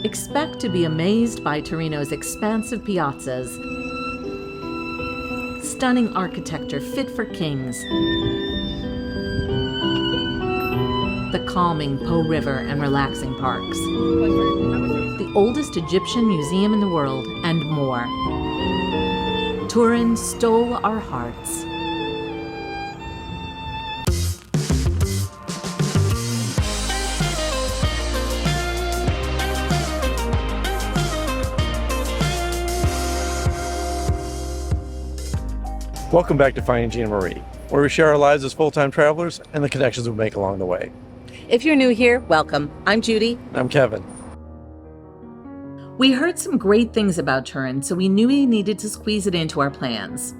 Expect to be amazed by Torino's expansive piazzas, stunning architecture fit for kings, the calming Po River and relaxing parks, the oldest Egyptian museum in the world, and more. Turin stole our hearts. Welcome back to Finding Gina Marie, where we share our lives as full-time travelers and the connections we make along the way. If you're new here, welcome. I'm Judy. I'm Kevin. We heard some great things about Turin, so we knew we needed to squeeze it into our plans.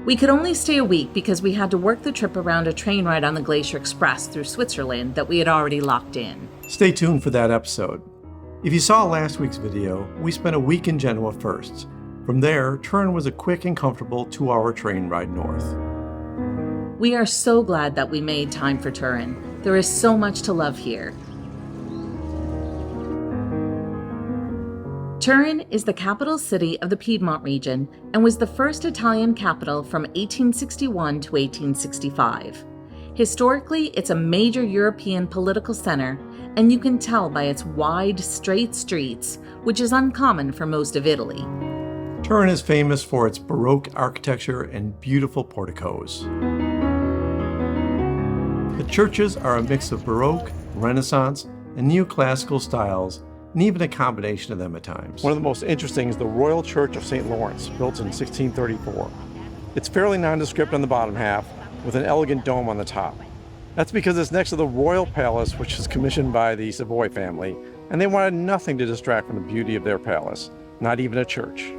We could only stay a week because we had to work the trip around a train ride on the Glacier Express through Switzerland that we had already locked in. Stay tuned for that episode. If you saw last week's video, we spent a week in Genoa first. From there, Turin was a quick and comfortable 2-hour train ride north. We are so glad that we made time for Turin. There is so much to love here. Turin is the capital city of the Piedmont region and was the first Italian capital from 1861 to 1865. Historically, it's a major European political center, and you can tell by its wide, straight streets, which is uncommon for most of Italy. Turin is famous for its Baroque architecture and beautiful porticos. The churches are a mix of Baroque, Renaissance, and neoclassical styles, and even a combination of them at times. One of the most interesting is the Royal Church of St. Lawrence, built in 1634. It's fairly nondescript on the bottom half, with an elegant dome on the top. That's because it's next to the Royal Palace, which is commissioned by the Savoy family, and they wanted nothing to distract from the beauty of their palace, not even a church.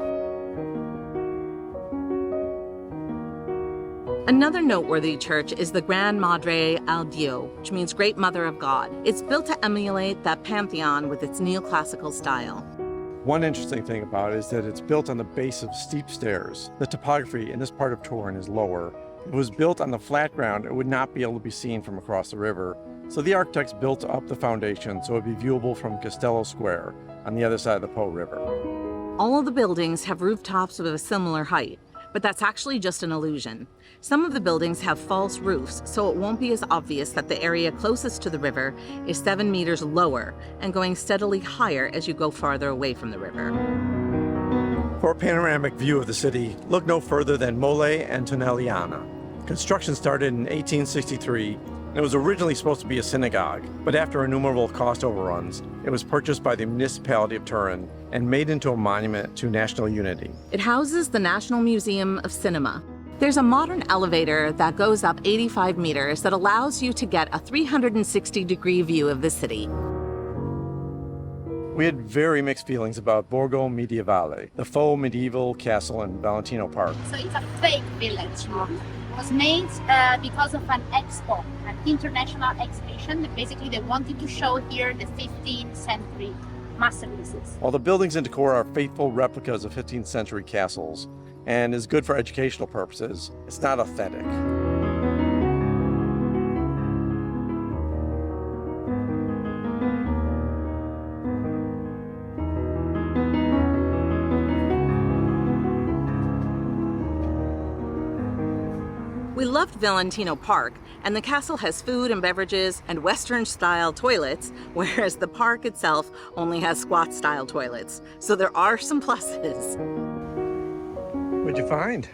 Another noteworthy church is the Gran Madre al Dio, which means Great Mother of God. It's built to emulate that pantheon with its neoclassical style. One interesting thing about it is that it's built on the base of steep stairs. The topography in this part of Turin is lower. If it was built on the flat ground, it would not be able to be seen from across the river. So the architects built up the foundation so it would be viewable from Castello Square on the other side of the Po River. All of the buildings have rooftops of a similar height, but that's actually just an illusion. Some of the buildings have false roofs, so it won't be as obvious that the area closest to the river is 7 meters lower and going steadily higher as you go farther away from the river. For a panoramic view of the city, look no further than Mole and Tonelliana. Construction started in 1863, and it was originally supposed to be a synagogue, but after innumerable cost overruns, it was purchased by the municipality of Turin and made into a monument to national unity. It houses the National Museum of Cinema. There's a modern elevator that goes up 85 meters that allows you to get a 360-degree view of the city. We had very mixed feelings about Borgo Medievale, the faux medieval castle in Valentino Park. So it's a fake village. It was made because of an expo, an international exhibition. Basically, they wanted to show here the 15th century masterpieces. While the buildings and decor are faithful replicas of 15th century castles and is good for educational purposes, it's not authentic. We loved Valentino Park, and the castle has food and beverages and Western-style toilets, whereas the park itself only has squat-style toilets. So there are some pluses. What'd you find?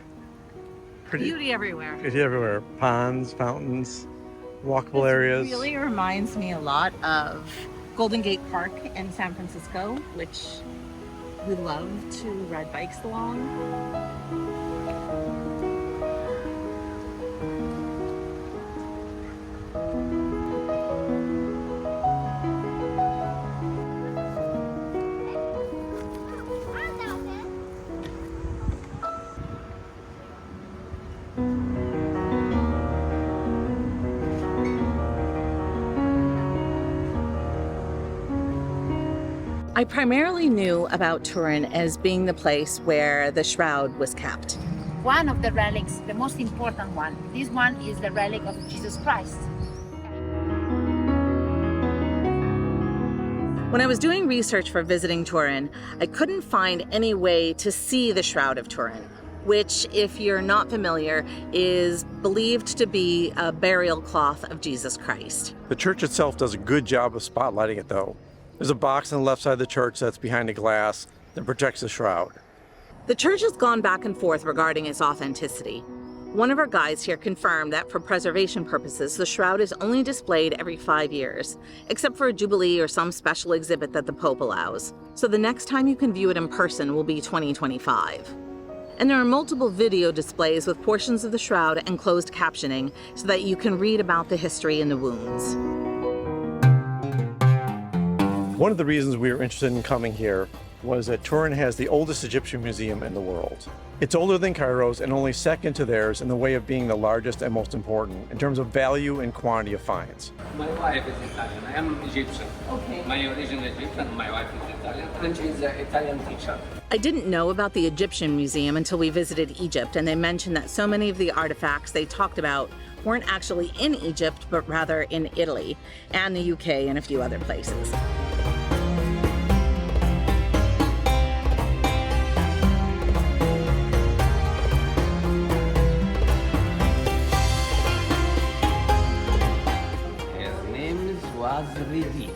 Beauty everywhere. Beauty everywhere. Ponds, fountains, walkable areas. It really reminds me a lot of Golden Gate Park in San Francisco, which we love to ride bikes along. I primarily knew about Turin as being the place where the Shroud was kept. One of the relics, the most important one, this one is the relic of Jesus Christ. When I was doing research for visiting Turin, I couldn't find any way to see the Shroud of Turin, which, if you're not familiar, is believed to be a burial cloth of Jesus Christ. The church itself does a good job of spotlighting it, though. There's a box on the left side of the church that's behind a glass that protects the shroud. The church has gone back and forth regarding its authenticity. One of our guides here confirmed that for preservation purposes, the shroud is only displayed every 5 years, except for a jubilee or some special exhibit that the Pope allows. So the next time you can view it in person will be 2025. And there are multiple video displays with portions of the shroud and closed captioning so that you can read about the history and the wounds. One of the reasons we were interested in coming here was that Turin has the oldest Egyptian museum in the world. It's older than Cairo's and only second to theirs in the way of being the largest and most important in terms of value and quantity of finds. My wife is Italian. I am Egyptian. Okay. My origin is Egyptian. My wife is Italian, and she's an Italian teacher. I didn't know about the Egyptian museum until we visited Egypt, and they mentioned that so many of the artifacts they talked about weren't actually in Egypt, but rather in Italy and the UK and a few other places. Regal,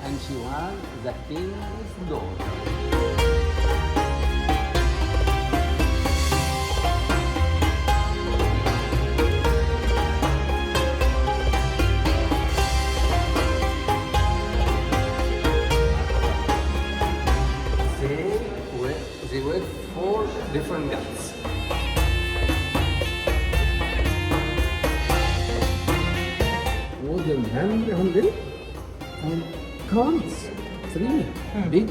and she was the king's daughter. They were 4 different gods. More than 100 and counts 3 big.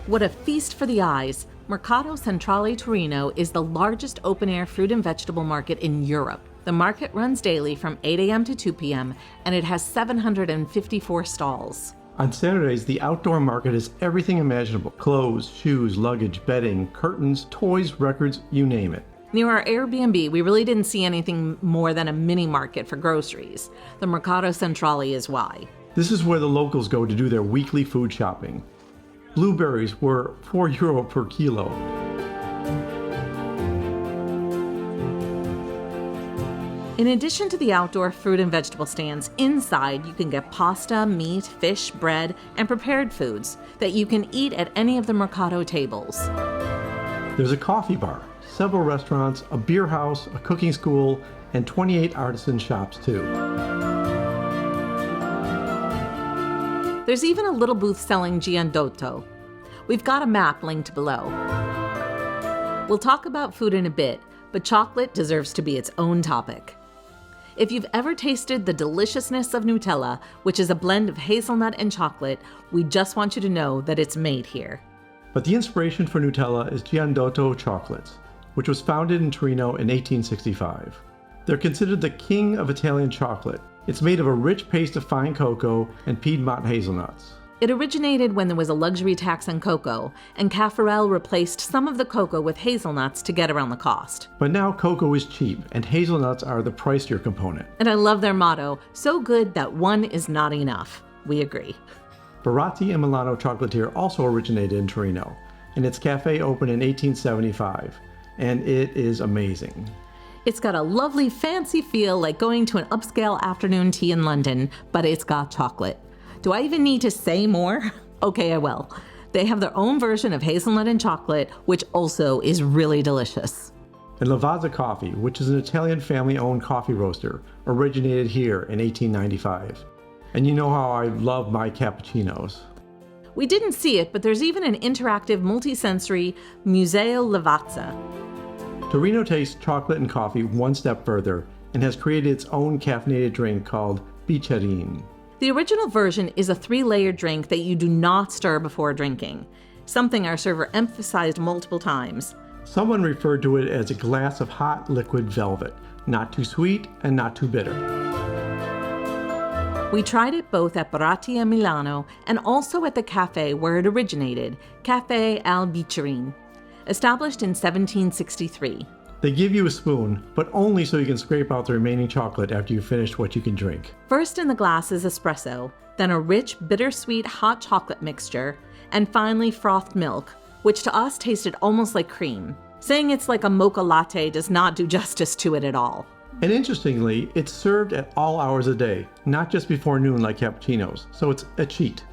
What a feast for the eyes! Mercato Centrale Torino is the largest open-air fruit and vegetable market in Europe. The market runs daily from 8 a.m. to 2 p.m., and it has 754 stalls. On Saturdays, the outdoor market has everything imaginable: clothes, shoes, luggage, bedding, curtains, toys, records, you name it. Near our Airbnb, we really didn't see anything more than a mini market for groceries. The Mercato Centrale is why. This is where the locals go to do their weekly food shopping. Blueberries were €4 per kilo. In addition to the outdoor fruit and vegetable stands, inside you can get pasta, meat, fish, bread, and prepared foods that you can eat at any of the Mercato tables. There's a coffee bar, several restaurants, a beer house, a cooking school, and 28 artisan shops too. There's even a little booth selling Gelato. We've got a map linked below. We'll talk about food in a bit, but chocolate deserves to be its own topic. If you've ever tasted the deliciousness of Nutella, which is a blend of hazelnut and chocolate, we just want you to know that it's made here. But the inspiration for Nutella is Gelato chocolates, which was founded in Torino in 1865. They're considered the king of Italian chocolate. It's made of a rich paste of fine cocoa and Piedmont hazelnuts. It originated when there was a luxury tax on cocoa, and Caffarel replaced some of the cocoa with hazelnuts to get around the cost. But now cocoa is cheap, and hazelnuts are the pricier component. And I love their motto, so good that one is not enough. We agree. Baratti and Milano chocolatier also originated in Torino, and its cafe opened in 1875, and it is amazing. It's got a lovely fancy feel like going to an upscale afternoon tea in London, but it's got chocolate. Do I even need to say more? Okay, I will. They have their own version of hazelnut and chocolate, which also is really delicious. And Lavazza Coffee, which is an Italian family-owned coffee roaster, originated here in 1895. And you know how I love my cappuccinos. We didn't see it, but there's even an interactive multi-sensory Museo Lavazza. Torino takes chocolate and coffee one step further and has created its own caffeinated drink called Bicerin. The original version is a 3-layered drink that you do not stir before drinking, something our server emphasized multiple times. Someone referred to it as a glass of hot liquid velvet, not too sweet and not too bitter. We tried it both at Borati and Milano and also at the cafe where it originated, Cafe al Bicerin, established in 1763. They give you a spoon, but only so you can scrape out the remaining chocolate after you finish what you can drink. First in the glass is espresso, then a rich, bittersweet hot chocolate mixture, and finally frothed milk, which to us tasted almost like cream. Saying it's like a mocha latte does not do justice to it at all. And interestingly, it's served at all hours of the day, not just before noon like cappuccinos, so it's a cheat.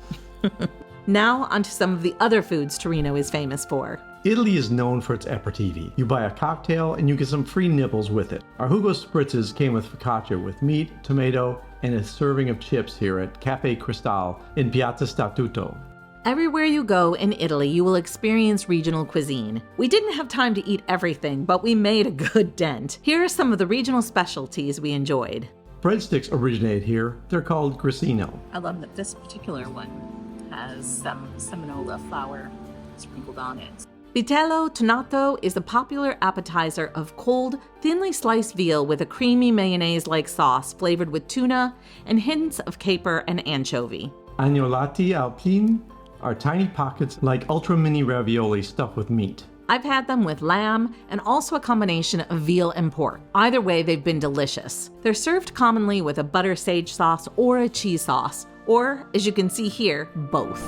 Now onto some of the other foods Torino is famous for. Italy is known for its aperitivi. You buy a cocktail and you get some free nibbles with it. Our Hugo Spritzes came with focaccia with meat, tomato, and a serving of chips here at Cafe Cristal in Piazza Statuto. Everywhere you go in Italy, you will experience regional cuisine. We didn't have time to eat everything, but we made a good dent. Here are some of the regional specialties we enjoyed. Breadsticks originate here. They're called grissino. I love that this particular one has some seminola flour sprinkled on it. Vitello tonato is a popular appetizer of cold, thinly sliced veal with a creamy mayonnaise-like sauce flavored with tuna and hints of caper and anchovy. Agnolotti alpine are tiny pockets like ultra mini ravioli stuffed with meat. I've had them with lamb and also a combination of veal and pork. Either way, they've been delicious. They're served commonly with a butter sage sauce or a cheese sauce, or, as you can see here, both.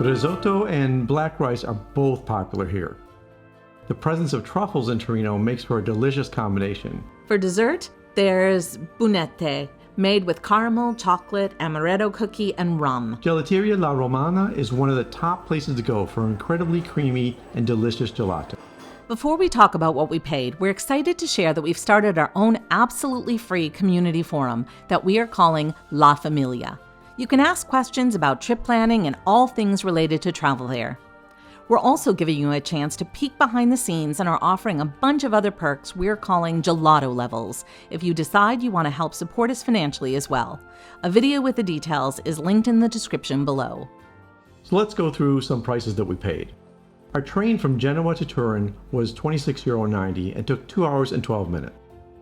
Risotto and black rice are both popular here. The presence of truffles in Torino makes for a delicious combination. For dessert, there's bunette, made with caramel, chocolate, amaretto cookie, and rum. Gelateria La Romana is one of the top places to go for incredibly creamy and delicious gelato. Before we talk about what we paid, we're excited to share that we've started our own absolutely free community forum that we are calling La Familia. You can ask questions about trip planning and all things related to travel there. We're also giving you a chance to peek behind the scenes and are offering a bunch of other perks we're calling gelato levels if you decide you want to help support us financially as well. A video with the details is linked in the description below. So let's go through some prices that we paid. Our train from Genoa to Turin was €26.90 and took 2 hours and 12 minutes.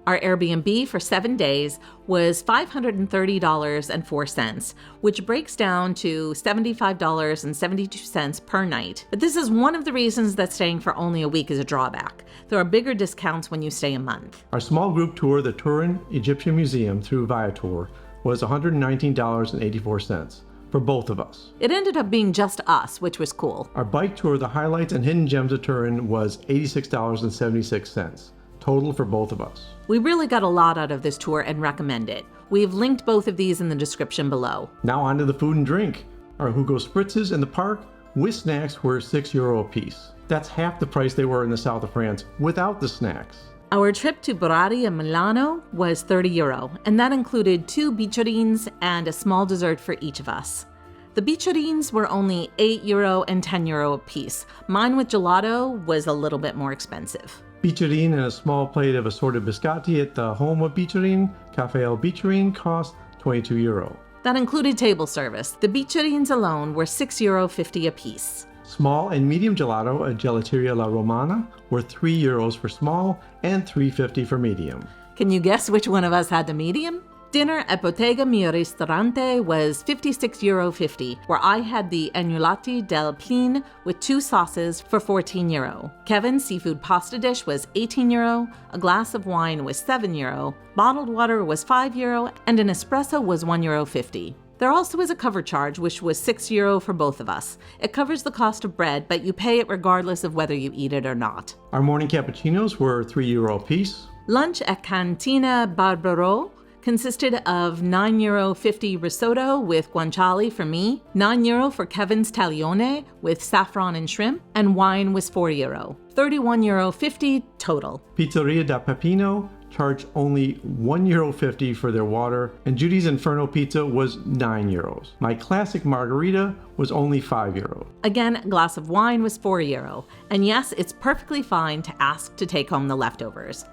Our Airbnb for 7 days was $530.04, which breaks down to $75.72 per night. But this is one of the reasons that staying for only a week is a drawback. There are bigger discounts when you stay a month. Our small group tour, the Turin Egyptian Museum through Viator, was $119.84 for both of us. It ended up being just us, which was cool. Our bike tour, the highlights and hidden gems of Turin, was $86.76. Total for both of us. We really got a lot out of this tour and recommend it. We've linked both of these in the description below. Now on to the food and drink. Our Hugo Spritzes in the park with snacks were €6 a piece. That's half the price they were in the south of France without the snacks. Our trip to Borati and Milano was €30, and that included 2 Bicerins and a small dessert for each of us. The Bicerins were only €8 and €10 a piece. Mine with gelato was a little bit more expensive. Bicerin and a small plate of assorted biscotti at the home of Bicerin, Cafe El Bicerin, cost €22. That included table service. The Bicerins alone were €6.50 a piece. Small and medium gelato at Gelateria La Romana were €3 for small and $3.50 for medium. Can you guess which one of us had the medium? Dinner at Bottega Mio Ristorante was €56.50, where I had the agnolotti del plin with 2 sauces for €14. Kevin's seafood pasta dish was €18, a glass of wine was €7, bottled water was €5, and an espresso was €1.50. There also is a cover charge, which was €6 for both of us. It covers the cost of bread, but you pay it regardless of whether you eat it or not. Our morning cappuccinos were €3 a piece. Lunch at Cantina Barbaro consisted of €9.50 risotto with guanciale for me, €9 for Kevin's taglione with saffron and shrimp, and wine was €4. €31.50 total. Pizzeria da Peppino charged only €1.50 for their water, and JUDY'S Inferno Pizza was €9. My classic margarita was only €5. Again, a glass of wine was €4. And yes, it's perfectly fine to ask to take home the leftovers.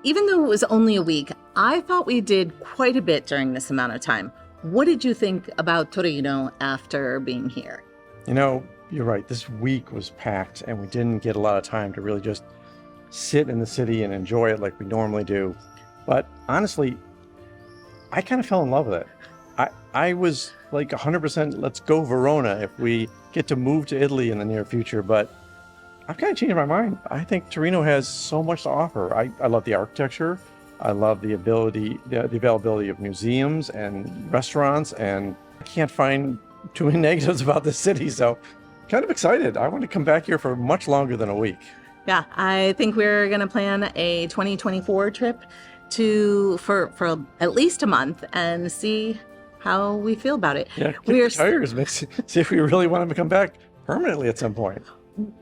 Even though it was only a week, I thought we did quite a bit during this amount of time. What did you think about Torino after being here? You know, you're right. This week was packed and we didn't get a lot of time to really just sit in the city and enjoy it like we normally do. But honestly, I kind of fell in love with it. I was like 100% let's go Verona if we get to move to Italy in the near future, but I've kind of changed my mind. I think Torino has so much to offer. I love the architecture. I love the availability of museums and restaurants, and I can't find too many negatives about this city. So kind of excited. I want to come back here for much longer than a week. Yeah, I think we're going to plan a 2024 trip for at least a month and see how we feel about it. Yeah, kick the tires, see if we really want to come back permanently at some point.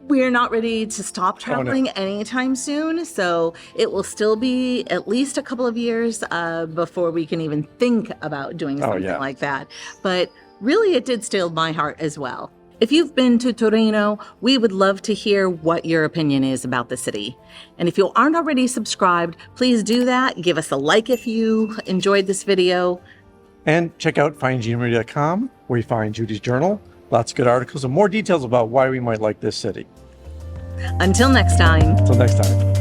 We're not ready to stop traveling anytime soon, so it will still be at least a couple of years before we can even think about doing something like that. But really, it did steal my heart as well. If you've been to Torino, we would love to hear what your opinion is about the city. And if you aren't already subscribed, please do that. Give us a like if you enjoyed this video. And check out findginamarie.com, where you find Judy's journal, lots of good articles, and more details about why we might like this city. Until next time. Until next time.